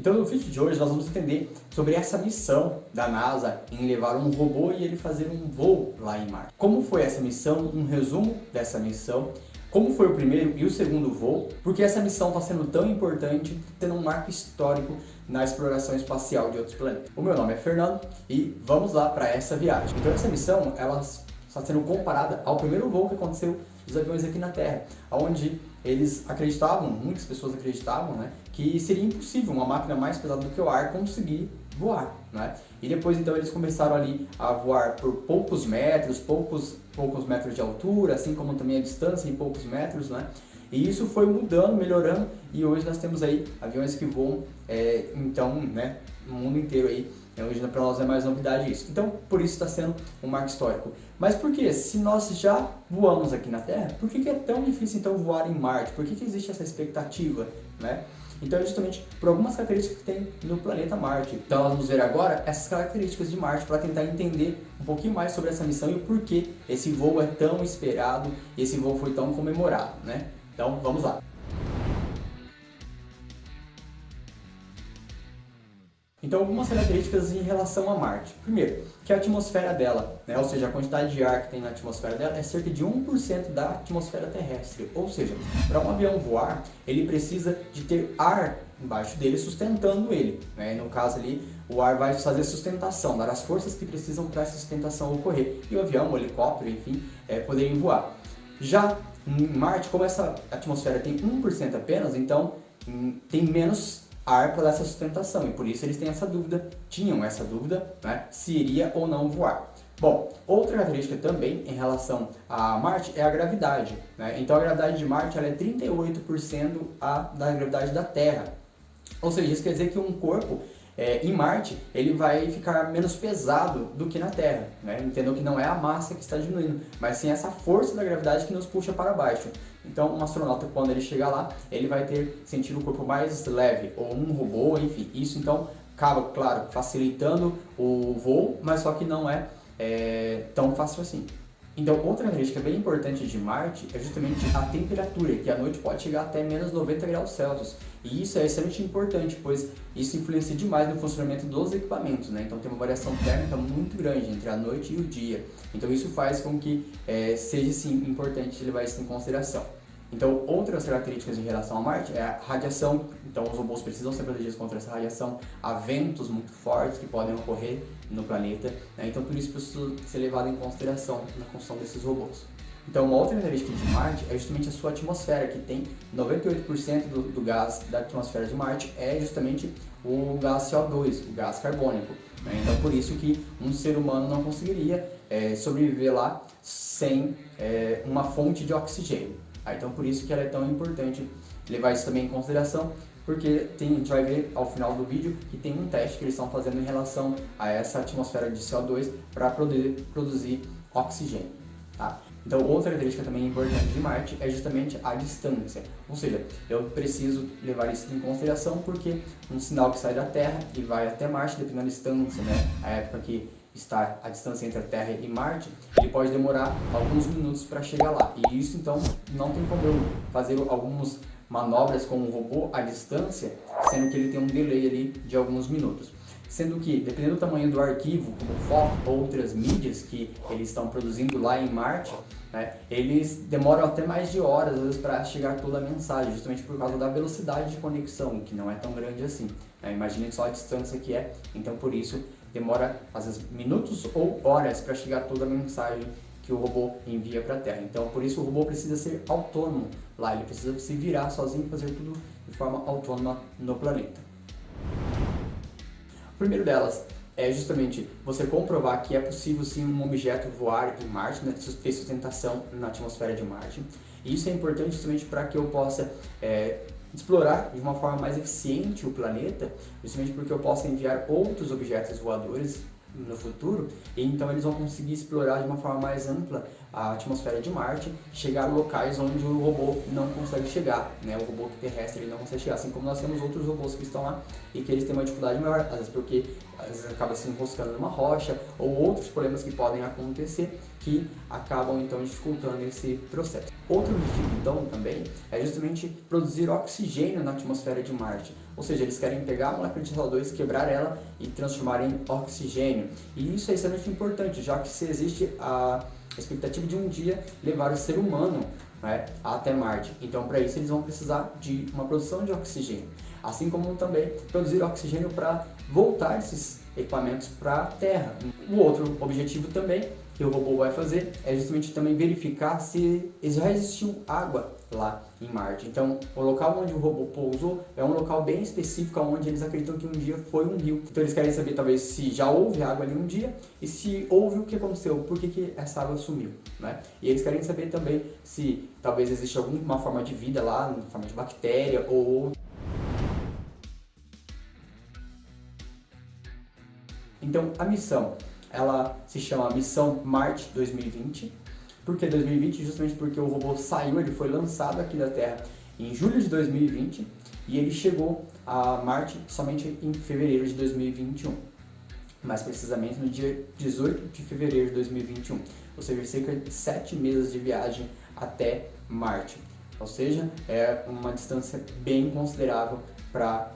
Então no vídeo de hoje nós vamos entender sobre essa missão da NASA em levar um robô e ele fazer um voo lá em Marte. Como foi essa missão, um resumo dessa missão, como foi o primeiro e o segundo voo, porque essa missão está sendo tão importante, tendo um marco histórico na exploração espacial de outros planetas. O meu nome é Fernando e vamos lá para essa viagem. Então essa missão ela está sendo comparada ao primeiro voo que aconteceu dos aviões aqui na Terra, onde eles acreditavam, muitas pessoas acreditavam, né, que seria impossível uma máquina mais pesada do que o ar conseguir voar, né? E depois então eles começaram ali a voar por poucos metros, poucos metros de altura, assim como também a distância em poucos metros, né? E isso foi mudando, melhorando, e hoje nós temos aí aviões que voam, então, né, no mundo inteiro aí. Hoje para nós é mais novidade isso. Então, por isso está sendo um marco histórico. Mas por que? Se nós já voamos aqui na Terra, por que é tão difícil então voar em Marte? Por que existe essa expectativa, né? Então, é justamente por algumas características que tem no planeta Marte. Então, nós vamos ver agora essas características de Marte para tentar entender um pouquinho mais sobre essa missão e o porquê esse voo é tão esperado e esse voo foi tão comemorado, né? Então, vamos lá. Então, algumas características em relação a Marte. Primeiro, que a atmosfera dela, né, ou seja, a quantidade de ar que tem na atmosfera dela é cerca de 1% da atmosfera terrestre. Ou seja, para um avião voar, ele precisa de ter ar embaixo dele sustentando ele, né? No caso ali, o ar vai fazer sustentação, dar as forças que precisam para essa sustentação ocorrer. E o avião, o helicóptero, enfim, poderem voar. Já em Marte, como essa atmosfera tem 1% apenas, então tem menos ar para dar essa sustentação, e por isso eles tinham essa dúvida, né, se iria ou não voar. Bom, outra característica também em relação a Marte é a gravidade, né? Então a gravidade de Marte ela é 38% da gravidade da Terra. Ou seja, isso quer dizer que um corpo em Marte ele vai ficar menos pesado do que na Terra, né? Entendeu que não é a massa que está diminuindo, mas sim essa força da gravidade que nos puxa para baixo. Então, um astronauta, quando ele chegar lá, ele vai sentir o corpo mais leve, ou um robô, enfim. Isso, então, acaba, claro, facilitando o voo, mas só que não é tão fácil assim. Então, outra característica bem importante de Marte é justamente a temperatura, que à noite pode chegar até menos 90 graus Celsius. E isso é extremamente importante, pois isso influencia demais no funcionamento dos equipamentos, né? Então tem uma variação térmica muito grande entre a noite e o dia. Então isso faz com que seja sim importante levar isso em consideração. Então, outras características em relação a Marte é a radiação. Então, os robôs precisam ser protegidos contra essa radiação. Há ventos muito fortes que podem ocorrer no planeta, né? Então, tudo isso precisa ser levado em consideração na construção desses robôs. Então, uma outra característica de Marte é justamente a sua atmosfera, que tem 98% do gás da atmosfera de Marte é justamente o gás CO2, o gás carbônico, né? Então, por isso que um ser humano não conseguiria sobreviver lá sem uma fonte de oxigênio. Então, por isso que ela é tão importante levar isso também em consideração, porque a gente vai ver ao final do vídeo que tem um teste que eles estão fazendo em relação a essa atmosfera de CO2 para poder produzir oxigênio, tá? Então, outra característica também importante de Marte é justamente a distância. Ou seja, eu preciso levar isso em consideração porque um sinal que sai da Terra e vai até Marte, dependendo da distância, né, a época que está a distância entre a Terra e Marte, ele pode demorar alguns minutos para chegar lá. E isso, então, não tem como eu fazer algumas manobras com o robô à distância, sendo que ele tem um delay ali de alguns minutos. Sendo que, dependendo do tamanho do arquivo, como foto ou outras mídias que eles estão produzindo lá em Marte, né, eles demoram até mais de horas, às vezes, para chegar toda a mensagem, justamente por causa da velocidade de conexão, que não é tão grande assim, né? Imaginem só a distância que é, então por isso demora, às vezes, minutos ou horas para chegar toda a mensagem que o robô envia para a Terra. Então, por isso o robô precisa ser autônomo lá, ele precisa se virar sozinho e fazer tudo de forma autônoma no planeta. O primeiro delas é justamente você comprovar que é possível sim um objeto voar em Marte, né, ter sustentação na atmosfera de Marte. E isso é importante justamente para que eu possa explorar de uma forma mais eficiente o planeta, justamente porque eu posso enviar outros objetos voadores no futuro, e então eles vão conseguir explorar de uma forma mais ampla a atmosfera de Marte, chegar a locais onde o robô não consegue chegar, né? O robô terrestre ele não consegue chegar, assim como nós temos outros robôs que estão lá e que eles têm uma dificuldade maior, às vezes porque às vezes acaba se enroscando numa rocha ou outros problemas que podem acontecer que acabam então dificultando esse processo. Outro objetivo então também é justamente produzir oxigênio na atmosfera de Marte, ou seja, eles querem pegar a molécula de CO2, quebrar ela e transformar em oxigênio. E isso é extremamente importante, já que se existe a expectativa de um dia levar o ser humano, né, até Marte. Então, para isso, eles vão precisar de uma produção de oxigênio, assim como também produzir oxigênio para voltar esses equipamentos para a Terra. O outro objetivo também que o robô vai fazer é justamente também verificar se já existiu água lá em Marte. Então, o local onde o robô pousou é um local bem específico, onde eles acreditam que um dia foi um rio. Então, eles querem saber talvez se já houve água ali um dia e se houve, o que aconteceu, por que essa água sumiu, né? E eles querem saber também se talvez existe alguma forma de vida lá, uma forma de bactéria ou... Então, a missão, ela se chama Missão Marte 2020. Por que 2020? Justamente porque o robô saiu, ele foi lançado aqui da Terra em julho de 2020 e ele chegou a Marte somente em fevereiro de 2021. Mais precisamente no dia 18 de fevereiro de 2021. Ou seja, cerca de 7 meses de viagem até Marte. Ou seja, é uma distância bem considerável para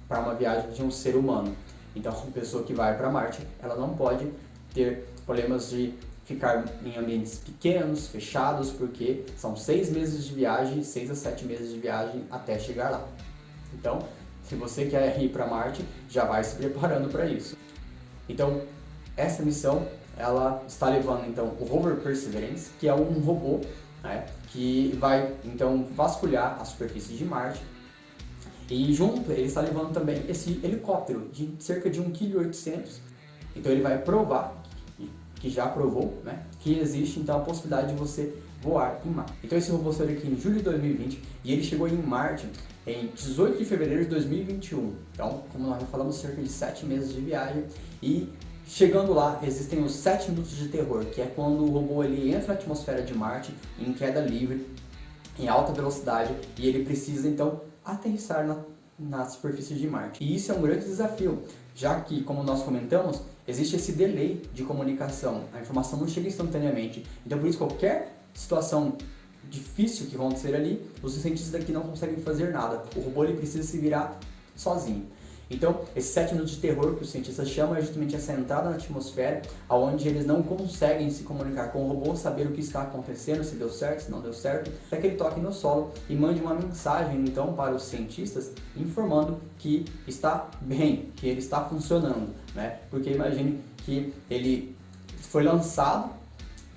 uma viagem de um ser humano. Então, uma pessoa que vai para Marte, ela não pode ter problemas de ficar em ambientes pequenos, fechados, porque são 6 meses de viagem, 6 a 7 meses de viagem até chegar lá. Então, se você quer ir para Marte, já vai se preparando para isso. Então, essa missão, ela está levando então o rover Perseverance, que é um robô, né, que vai então vasculhar a superfície de Marte. E junto ele está levando também esse helicóptero de cerca de 1,8 kg. Então ele vai provar, que já provou, né, que existe então a possibilidade de você voar em Marte. Então esse robô saiu aqui em julho de 2020 e ele chegou em Marte em 18 de fevereiro de 2021. Então, como nós já falamos, cerca de 7 meses de viagem. E chegando lá, existem os 7 minutos de terror, que é quando o robô ele entra na atmosfera de Marte em queda livre, em alta velocidade, e ele precisa então aterrissar na superfície de Marte. E isso é um grande desafio, já que, como nós comentamos, existe esse delay de comunicação, a informação não chega instantaneamente. Então, por isso, qualquer situação difícil que acontecer ali, os cientistas daqui não conseguem fazer nada. O robô ele precisa se virar sozinho. Então, esses 7 minutos de terror que os cientistas chamam é justamente essa entrada na atmosfera, onde eles não conseguem se comunicar com o robô, saber o que está acontecendo, se deu certo, se não deu certo, até que ele toque no solo e mande uma mensagem então para os cientistas, informando que está bem, que ele está funcionando, né? Porque imagine que ele foi lançado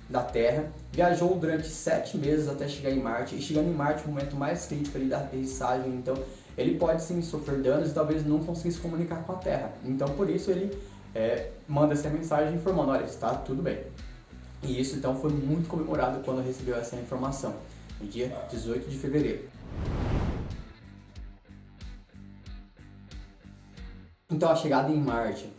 da Terra, viajou durante 7 meses até chegar em Marte, e chegando em Marte, o momento mais crítico ali da aterrissagem, então ele pode sim sofrer danos e talvez não consiga se comunicar com a Terra. Então por isso ele manda essa mensagem informando, olha, está tudo bem. E isso então foi muito comemorado quando recebeu essa informação, no dia 18 de fevereiro. Então a chegada em Marte,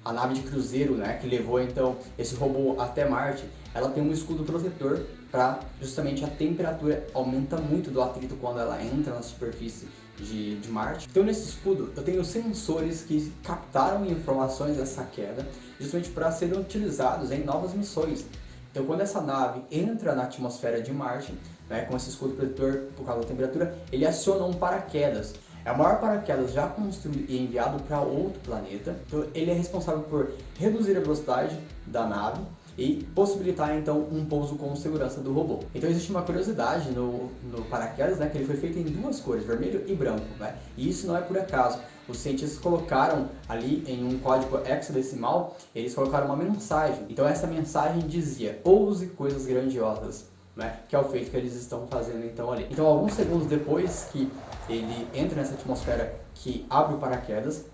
a nave de cruzeiro, né, que levou então esse robô até Marte, ela tem um escudo protetor para justamente a temperatura aumenta muito do atrito quando ela entra na superfície de Marte. Então nesse escudo eu tenho sensores que captaram informações dessa queda justamente para serem utilizados em novas missões. Então quando essa nave entra na atmosfera de Marte, né, com esse escudo protetor por causa da temperatura, ele aciona um paraquedas. É o maior paraquedas já construído e enviado para outro planeta. Então ele é responsável por reduzir a velocidade da nave e possibilitar então um pouso com segurança do robô. Então existe uma curiosidade no paraquedas, né, que ele foi feito em 2 cores, vermelho e branco, né? E isso não é por acaso. Os cientistas colocaram ali em um código hexadecimal, eles colocaram uma mensagem. Então essa mensagem dizia: ouse coisas grandiosas, né? Que é o feito que eles estão fazendo então ali. Então alguns segundos depois que ele entra nessa atmosfera que abre o paraquedas,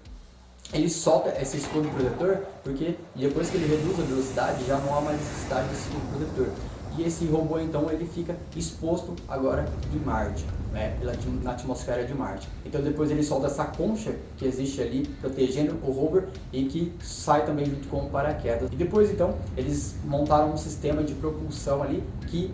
ele solta esse escudo protetor, porque depois que ele reduz a velocidade, já não há mais necessidade desse escudo protetor. E esse robô, então, ele fica exposto agora em Marte, né, na atmosfera de Marte. Então depois ele solta essa concha que existe ali, protegendo o rover, e que sai também junto com o paraquedas. E depois, então, eles montaram um sistema de propulsão ali que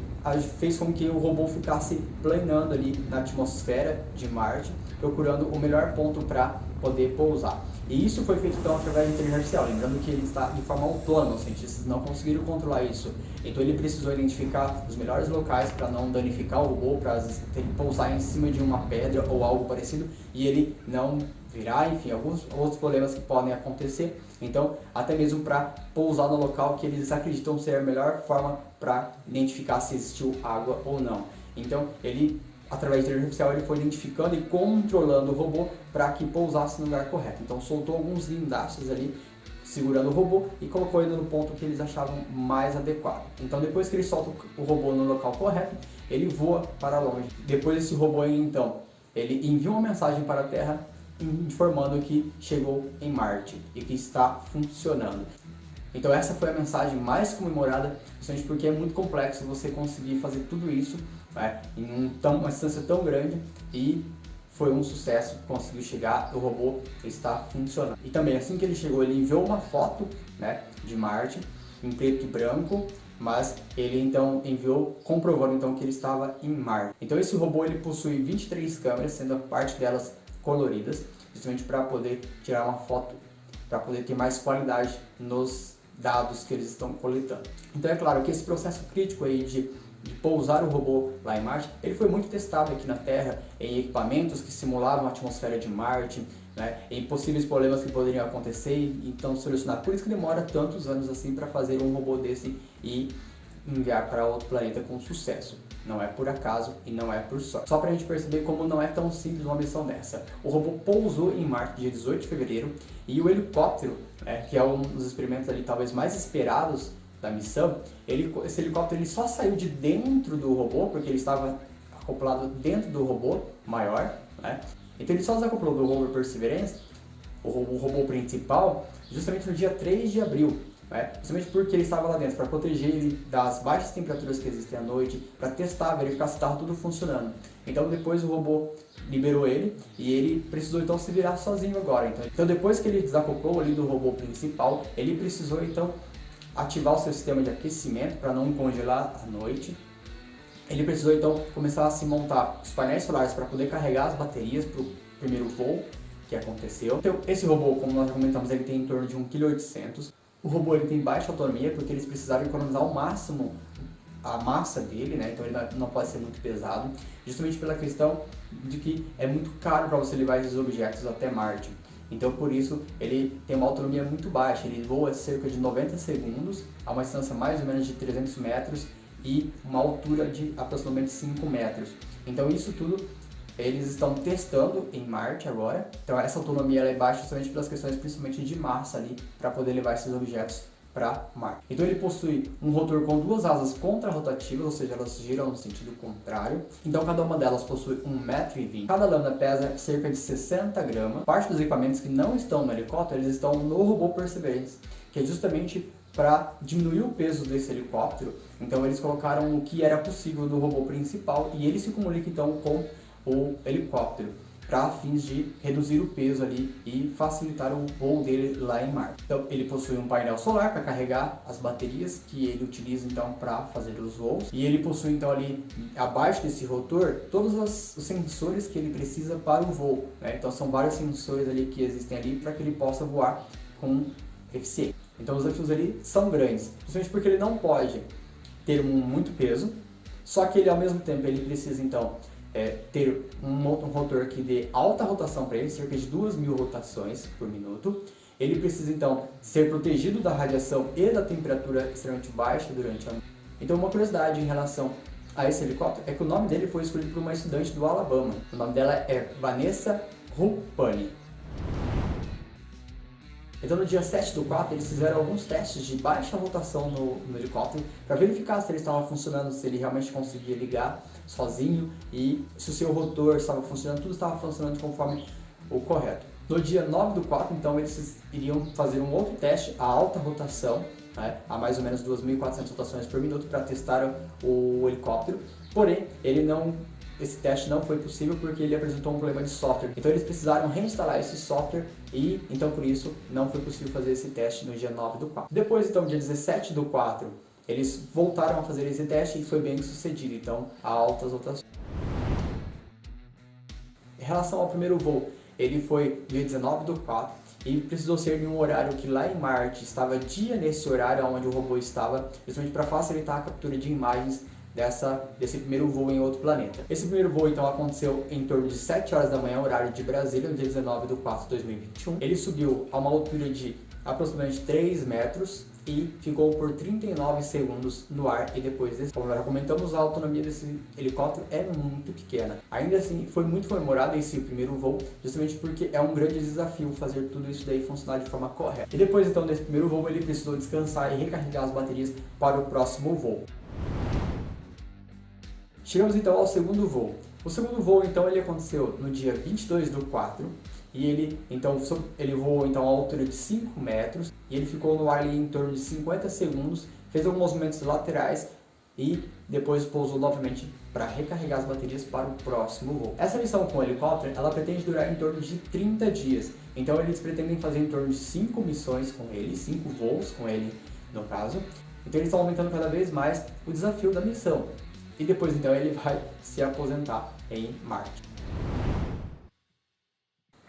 fez com que o robô ficasse planando ali na atmosfera de Marte, procurando o melhor ponto para poder pousar. E isso foi feito então através de inteligência artificial, lembrando que ele está de forma autônoma, os cientistas não conseguiram controlar isso. Então ele precisou identificar os melhores locais para não danificar o robô, para ele pousar em cima de uma pedra ou algo parecido e ele não virar, enfim, alguns outros problemas que podem acontecer. Então, até mesmo para pousar no local que eles acreditam ser a melhor forma para identificar se existiu água ou não. Então, ele, através da inteligência artificial, ele foi identificando e controlando o robô para que pousasse no lugar correto. Então, soltou alguns guindastes ali, segurando o robô e colocou ele no ponto que eles achavam mais adequado. Então, depois que ele solta o robô no local correto, ele voa para longe. Depois desse robô, então, ele envia uma mensagem para a Terra informando que chegou em Marte e que está funcionando. Então essa foi a mensagem mais comemorada, justamente porque é muito complexo você conseguir fazer tudo isso, né, em uma distância tão grande, e foi um sucesso, conseguiu chegar, o robô está funcionando. E também assim que ele chegou, ele enviou uma foto, né, de Marte em preto e branco, mas ele então enviou comprovando então que ele estava em Marte. Então esse robô ele possui 23 câmeras, sendo a parte delas coloridas, justamente para poder tirar uma foto, para poder ter mais qualidade nos dados que eles estão coletando. Então é claro que esse processo crítico aí de pousar o robô lá em Marte, ele foi muito testado aqui na Terra em equipamentos que simulavam a atmosfera de Marte, né, em possíveis problemas que poderiam acontecer e então solucionar. Por isso que demora tantos anos assim para fazer um robô desse e enviar para outro planeta com sucesso. Não é por acaso e não é por sorte. Só para a gente perceber como não é tão simples uma missão dessa. O robô pousou em Marte dia 18 de fevereiro e o helicóptero, né, que é um dos experimentos ali talvez mais esperados da missão, esse helicóptero ele só saiu de dentro do robô, porque ele estava acoplado dentro do robô maior, né? Então ele só desacoplou do rover Perseverance, o robô principal, justamente no dia 3 de abril. Justamente porque ele estava lá dentro, para proteger ele das baixas temperaturas que existem à noite, para testar, verificar se estava tudo funcionando. Então depois o robô liberou ele e ele precisou então se virar sozinho agora. Então depois que ele desacoplou ali do robô principal, ele precisou então ativar o seu sistema de aquecimento para não congelar à noite. Ele precisou então começar a se montar os painéis solares para poder carregar as baterias para o primeiro voo que aconteceu. Então esse robô, como nós já comentamos, ele tem em torno de 1,8 kg. O robô ele tem baixa autonomia porque eles precisaram economizar ao máximo a massa dele, né? Então ele não pode ser muito pesado, justamente pela questão de que é muito caro para você levar esses objetos até Marte. Então por isso ele tem uma autonomia muito baixa, ele voa cerca de 90 segundos a uma distância mais ou menos de 300 metros e uma altura de aproximadamente 5 metros. Então isso tudo eles estão testando em Marte agora. Então essa autonomia ela é baixa justamente pelas questões principalmente de massa ali, para poder levar esses objetos para Marte. Então ele possui um rotor com duas asas contrarrotativas, ou seja, elas giram no sentido contrário. Então cada uma delas possui 1,20 m. Cada lâmina pesa cerca de 60 gramas. Parte dos equipamentos que não estão no helicóptero, eles estão no robô Perseverance, que é justamente para diminuir o peso desse helicóptero. Então eles colocaram o que era possível do robô principal e ele se comunica então com o helicóptero para fins de reduzir o peso ali e facilitar o voo dele lá em Marte. Então ele possui um painel solar para carregar as baterias que ele utiliza então para fazer os voos, e ele possui então ali abaixo desse rotor todos os sensores que ele precisa para o voo, né? Então são vários sensores ali que existem ali para que ele possa voar com eficiência. Então os desafios ali são grandes, principalmente porque ele não pode ter muito peso, só que ele ao mesmo tempo ele precisa então ter um rotor que dê alta rotação para ele, cerca de 2.000 rotações por minuto. Ele precisa então ser protegido da radiação e da temperatura extremamente baixa durante a noite. Então uma curiosidade em relação a esse helicóptero é que o nome dele foi escolhido por uma estudante do Alabama. O nome dela é Vanessa Rupani. Então no dia 7/4 eles fizeram alguns testes de baixa rotação no helicóptero para verificar se ele estava funcionando, se ele realmente conseguia ligar sozinho e se o seu rotor estava funcionando, tudo estava funcionando conforme o correto. No dia 9/4 então eles iriam fazer um outro teste a alta rotação, né, a mais ou menos 2.400 rotações por minuto para testar o helicóptero, porém esse teste não foi possível porque ele apresentou um problema de software. Então eles precisaram reinstalar esse software e então por isso não foi possível fazer esse teste no dia 9/4. Depois então dia 17/4 eles voltaram a fazer esse teste e foi bem sucedido, então há altas rotações. Em relação ao primeiro voo, ele foi dia 19/4 e precisou ser em um horário que lá em Marte estava dia nesse horário onde o robô estava, justamente para facilitar a captura de imagens desse primeiro voo em outro planeta. Esse primeiro voo então aconteceu em torno de 7 horas da manhã, horário de Brasília, no dia 19/4/2021. Ele subiu a uma altura de aproximadamente 3 metros e ficou por 39 segundos no ar e depois desse. Como já comentamos, a autonomia desse helicóptero é muito pequena. Ainda assim, foi muito comemorado esse primeiro voo, justamente porque é um grande desafio fazer tudo isso daí funcionar de forma correta. E depois então desse primeiro voo, ele precisou descansar e recarregar as baterias para o próximo voo. Chegamos então ao segundo voo. O segundo voo então ele aconteceu no dia 22/4 e ele voou então a altura de 5 metros e ele ficou no ar ali em torno de 50 segundos, fez alguns movimentos laterais e depois pousou novamente para recarregar as baterias para o próximo voo. Essa missão com o helicóptero, ela pretende durar em torno de 30 dias. Então eles pretendem fazer em torno de 5 missões com ele, 5 voos com ele no caso. Então eles estão aumentando cada vez mais o desafio da missão. E depois então ele vai se aposentar em Marte.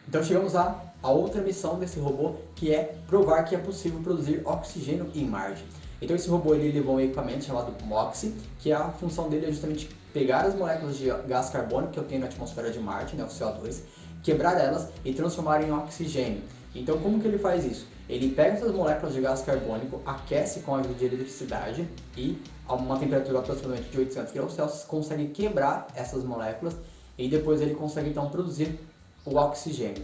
Então chegamos a outra missão desse robô, que é provar que é possível produzir oxigênio em Marte. Então esse robô ele levou um equipamento chamado MOXIE, que a função dele é justamente pegar as moléculas de gás carbônico que eu tenho na atmosfera de Marte, né, o CO2, quebrar elas e transformar em oxigênio. Então como que ele faz isso? Ele pega essas moléculas de gás carbônico, aquece com a ajuda de eletricidade e a uma temperatura aproximadamente de 800 °C, consegue quebrar essas moléculas e depois ele consegue então produzir o oxigênio.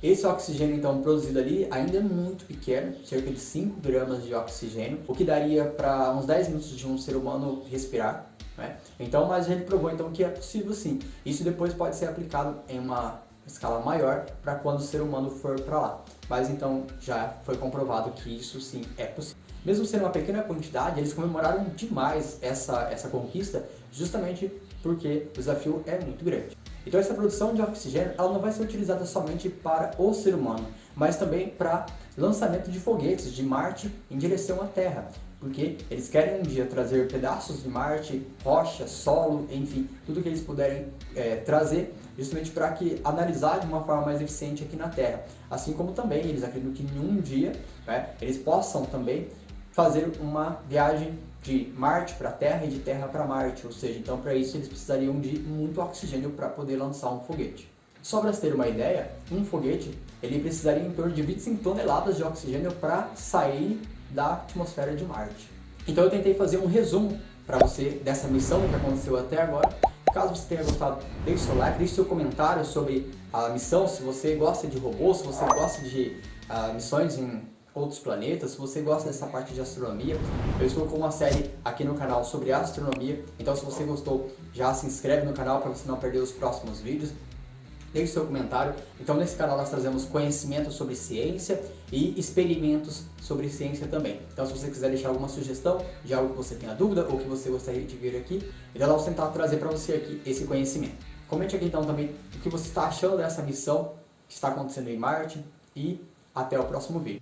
Esse oxigênio então produzido ali ainda é muito pequeno, cerca de 5 gramas de oxigênio, o que daria para uns 10 minutos de um ser humano respirar, né? Então, mas ele provou então que é possível sim. Isso depois pode ser aplicado em uma escala maior para quando o ser humano for para lá. Mas então já foi comprovado que isso sim é possível. Mesmo sendo uma pequena quantidade, eles comemoraram demais essa conquista, justamente porque o desafio é muito grande. Então essa produção de oxigênio ela não vai ser utilizada somente para o ser humano, mas também para lançamento de foguetes de Marte em direção à Terra, porque eles querem um dia trazer pedaços de Marte, rocha, solo, enfim, tudo que eles puderem trazer, justamente para analisar de uma forma mais eficiente aqui na Terra. Assim como também eles acreditam que em um dia, né, eles possam também fazer uma viagem de Marte para a Terra e de Terra para Marte, ou seja, então para isso eles precisariam de muito oxigênio para poder lançar um foguete. Só para ter uma ideia, um foguete ele precisaria em torno de 25 toneladas de oxigênio para sair da atmosfera de Marte. Então eu tentei fazer um resumo para você dessa missão que aconteceu até agora. Caso você tenha gostado, deixe seu like, deixe seu comentário sobre a missão, se você gosta de robôs, se você gosta de missões em outros planetas, se você gosta dessa parte de astronomia. Eu estou com uma série aqui no canal sobre astronomia, então se você gostou, já se inscreve no canal para você não perder os próximos vídeos. Deixe seu comentário. Então nesse canal nós trazemos conhecimento sobre ciência e experimentos sobre ciência também. Então se você quiser deixar alguma sugestão de algo que você tenha dúvida ou que você gostaria de ver aqui, então nós vamos tentar trazer para você aqui esse conhecimento. Comente aqui então também o que você está achando dessa missão que está acontecendo em Marte e até o próximo vídeo.